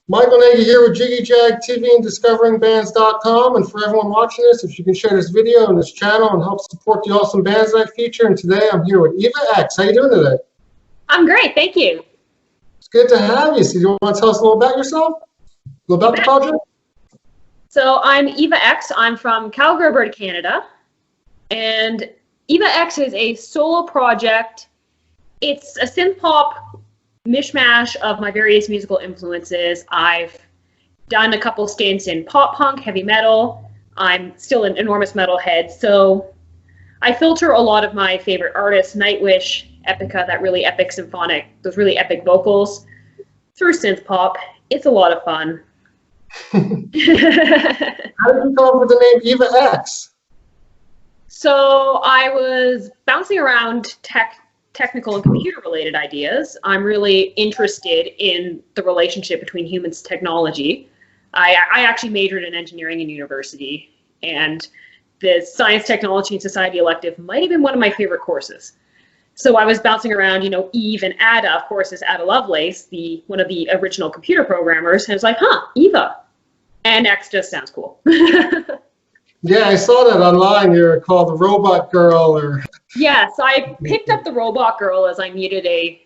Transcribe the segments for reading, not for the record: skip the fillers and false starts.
Michael Nagy here with Jiggy Jag TV and DiscoveringBands.com. And for everyone watching this, if you can share this video and this channel and help support the awesome bands I feature. And today I'm here with Eva X. How you doing today? I'm great, thank you. It's good to have you. So you want to tell us a little about yourself? A little about the project? So I'm Eva X. I'm from Calgary, Alberta, Canada. And Eva X is a solo project. It's a synthpop mishmash of my various musical influences. I've done a couple stints in pop punk, heavy metal. I'm still an enormous metal head, so I filter a lot of my favorite artists, Nightwish, Epica, that really epic symphonic, those really epic vocals, through synthpop. It's a lot of fun. How did you come up with the name Eva X? So I was bouncing around technical and computer-related ideas. I'm really interested in the relationship between humans and technology. I actually majored in engineering in university, and the Science, Technology, and Society elective might have been one of my favorite courses. So I was bouncing around, Eve and Ada, of course, is Ada Lovelace, one of the original computer programmers, and I was like, Eva. And X just sounds cool. Yeah, I saw that online. You're called the Robot Girl, or yeah. So I picked up the Robot Girl as I needed a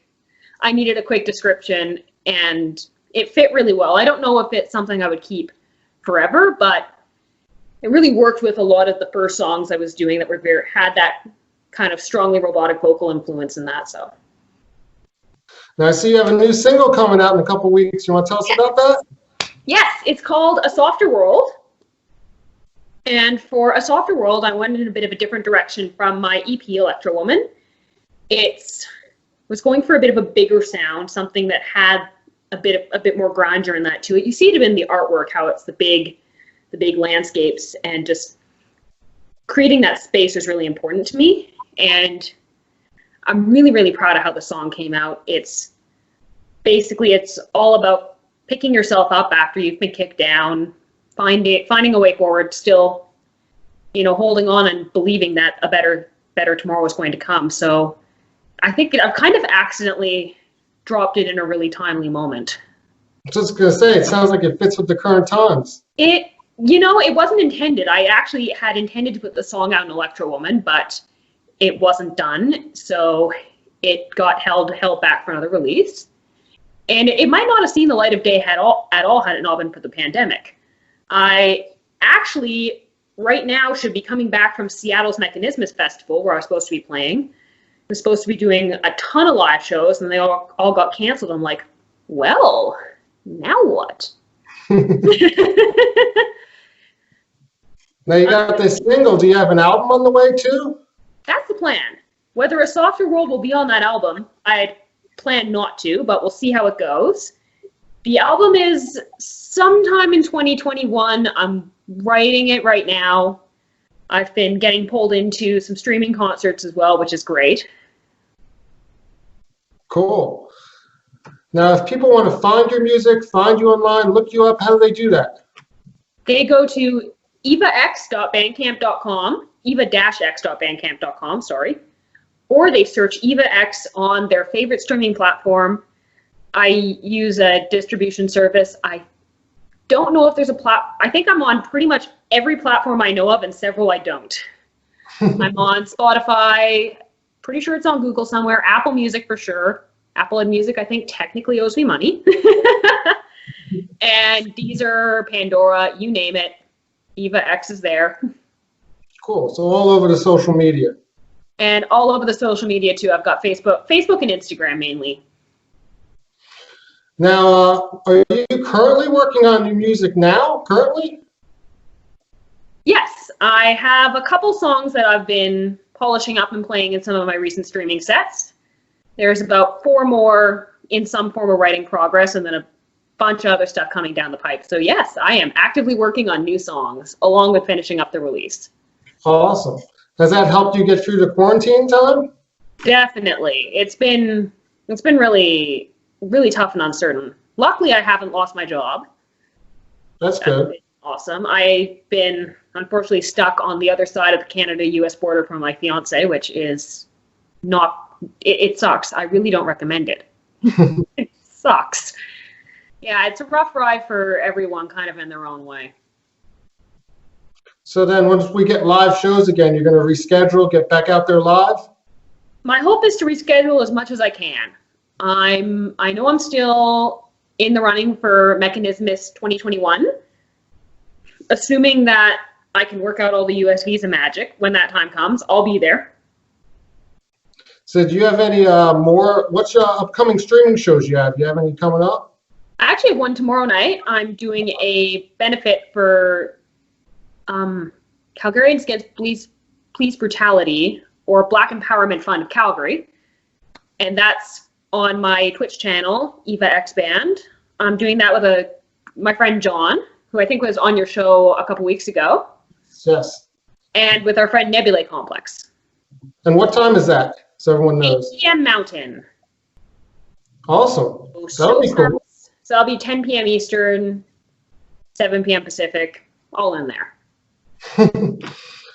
quick description, and it fit really well. I don't know if it's something I would keep forever, but it really worked with a lot of the first songs I was doing that had that kind of strongly robotic vocal influence in that. So now I see you have a new single coming out in a couple weeks. You want to tell us about that? Yes, it's called A Softer World. And for A Softer World, I went in a bit of a different direction from my EP, Electro Woman. It was going for a bit of a bigger sound, something that had a bit more grandeur in that to it. You see it in the artwork, how it's the big landscapes, and just creating that space is really important to me. And I'm really, really proud of how the song came out. It's all about picking yourself up after you've been kicked down, finding a way forward, still, holding on and believing that a better tomorrow is going to come. So I think I've kind of accidentally dropped it in a really timely moment. I was just going to say, it sounds like it fits with the current times. It wasn't intended. I actually had intended to put the song out in Electro Woman, but it wasn't done. So it got held back for another release. And it might not have seen the light of day at all had it not been for the pandemic. I actually, right now, should be coming back from Seattle's Mechanismus Festival, where I was supposed to be playing. I was supposed to be doing a ton of live shows, and they all got canceled. I'm like, well, now what? Now you got this single. Do you have an album on the way, too? That's the plan. Whether A Softer World will be on that album, I plan not to, but we'll see how it goes. The album is sometime in 2021. I'm writing it right now. I've been getting pulled into some streaming concerts as well, which is great. Cool. Now, if people want to find your music, find you online, look you up, how do they do that? They go to evax.bandcamp.com, eva-x.bandcamp.com, sorry. Or they search Eva X on their favorite streaming platform. I use a distribution service. I don't know if there's I think I'm on pretty much every platform I know of, and several I don't. I'm on Spotify, pretty sure it's on Google somewhere, Apple Music for sure. Apple Music, I think, technically owes me money. And Deezer, Pandora, you name it. Eva X is there. Cool, so all over the social media. And all over the social media, too. I've got Facebook and Instagram, mainly. Now, are you currently working on new music now, currently? Yes, I have a couple songs that I've been polishing up and playing in some of my recent streaming sets. There's about 4 more in some form of writing progress, and then a bunch of other stuff coming down the pipe. So yes, I am actively working on new songs, along with finishing up the release. Awesome. Has that helped you get through the quarantine time? Definitely. It's been really, really tough and uncertain. Luckily, I haven't lost my job. That's good. Awesome. I've been, unfortunately, stuck on the other side of the Canada-US border from my fiance, which is not, it sucks. I really don't recommend it. It sucks. Yeah, it's a rough ride for everyone, kind of in their own way. So then once we get live shows again, you're going to reschedule, get back out there live? My hope is to reschedule as much as I can. I know I'm still in the running for Mechanismus 2021, assuming that I can work out all the US visa magic when that time comes. I'll be there. So do you have any what's your upcoming streaming shows you have? Do you have any coming up? I actually have one tomorrow night. I'm doing a benefit for Calgarians Against Police Brutality, or Black Empowerment Fund of Calgary. And that's on my Twitch channel, Eva X Band. I'm doing that with my friend John, who I think was on your show a couple weeks ago. Yes. And with our friend Nebulae Complex. And what time is that, so everyone knows? 8 p.m. Mountain. Awesome. That'll be cool. So I'll be 10 p.m. Eastern, 7 p.m. Pacific, all in there.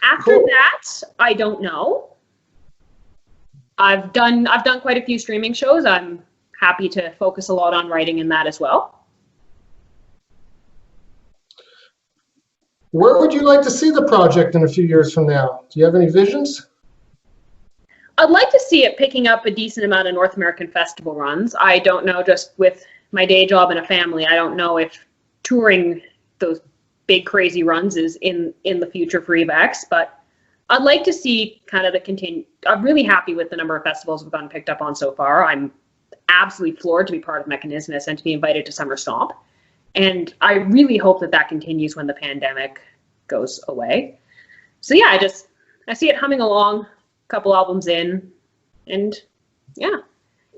After that, I don't know. I've done quite a few streaming shows. I'm happy to focus a lot on writing in that as well. Where would you like to see the project in a few years from now? Do you have any visions? I'd like to see it picking up a decent amount of North American festival runs. I don't know, just with my day job and a family, I don't know if touring those big crazy runs is in the future for EvaX, but I'd like to see kind of I'm really happy with the number of festivals we've gotten picked up on so far. I'm absolutely floored to be part of Mechanismus and to be invited to Summer Stomp. And I really hope that continues when the pandemic goes away. So yeah, I see it humming along, a couple albums in, and yeah,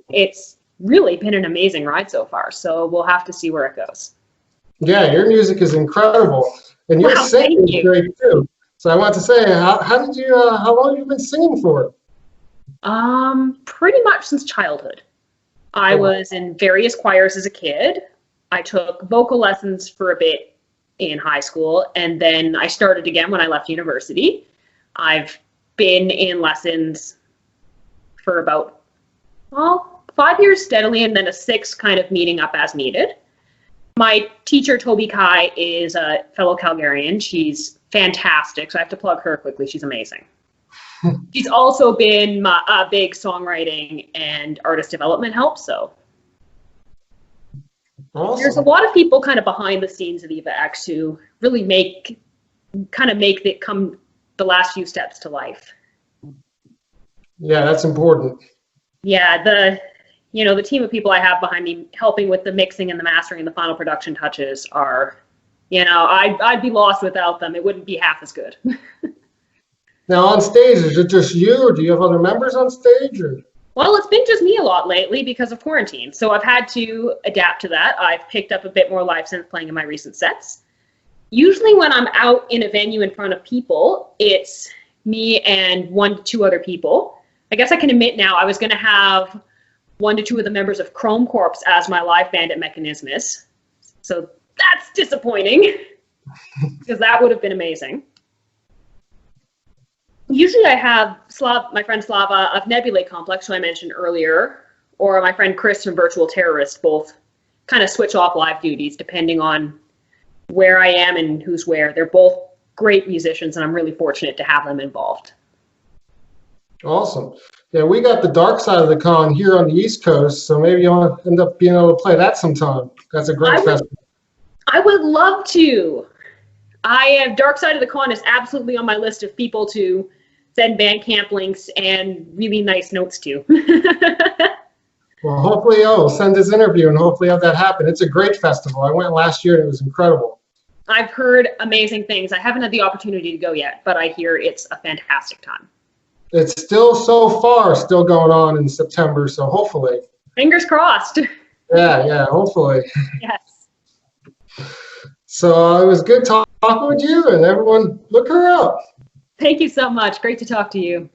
it's really been an amazing ride so far. So we'll have to see where it goes. Yeah, your music is incredible, and your singing is great too. So I want to say, how long have you been singing for? Pretty much since childhood. I was in various choirs as a kid. I took vocal lessons for a bit in high school, and then I started again when I left university. I've been in lessons for about, 5 years steadily, and then a 6 kind of meeting up as needed. My teacher, Toby Kai, is a fellow Calgarian. She's fantastic, so I have to plug her quickly. She's amazing. She's also been a big songwriting and artist development help, so. Awesome. There's a lot of people kind of behind the scenes of EvaX who really make it come the last few steps to life. Yeah, that's important. Yeah, the team of people I have behind me helping with the mixing and the mastering and the final production touches are, I'd be lost without them. It wouldn't be half as good. Now on stage, is it just you, or do you have other members on stage? Or? Well, it's been just me a lot lately because of quarantine. So I've had to adapt to that. I've picked up a bit more live synth playing in my recent sets. Usually when I'm out in a venue in front of people, it's me and 1 to 2 other people. I guess I can admit now I was going to have 1 to 2 of the members of Chrome Corps as my live band at Mechanismus. So that's disappointing because that would have been amazing. Usually I have my friend Slava of Nebulae Complex, who I mentioned earlier, or my friend Chris from Virtual Terrorist, both kind of switch off live duties depending on where I am and who's where. They're both great musicians, and I'm really fortunate to have them involved. Awesome. Yeah, we got the dark side of the con here on the East Coast, so maybe you'll end up being able to play that sometime. That's a great festival. I would love to. Dark Side of the Con is absolutely on my list of people to send Bandcamp links and really nice notes to. Well, hopefully, send this interview and hopefully have that happen. It's a great festival. I went last year and it was incredible. I've heard amazing things. I haven't had the opportunity to go yet, but I hear it's a fantastic time. It's still still going on in September, so hopefully. Fingers crossed. Yeah, hopefully. Yes. So it was good talking with you, and everyone, look her up. Thank you so much. Great to talk to you.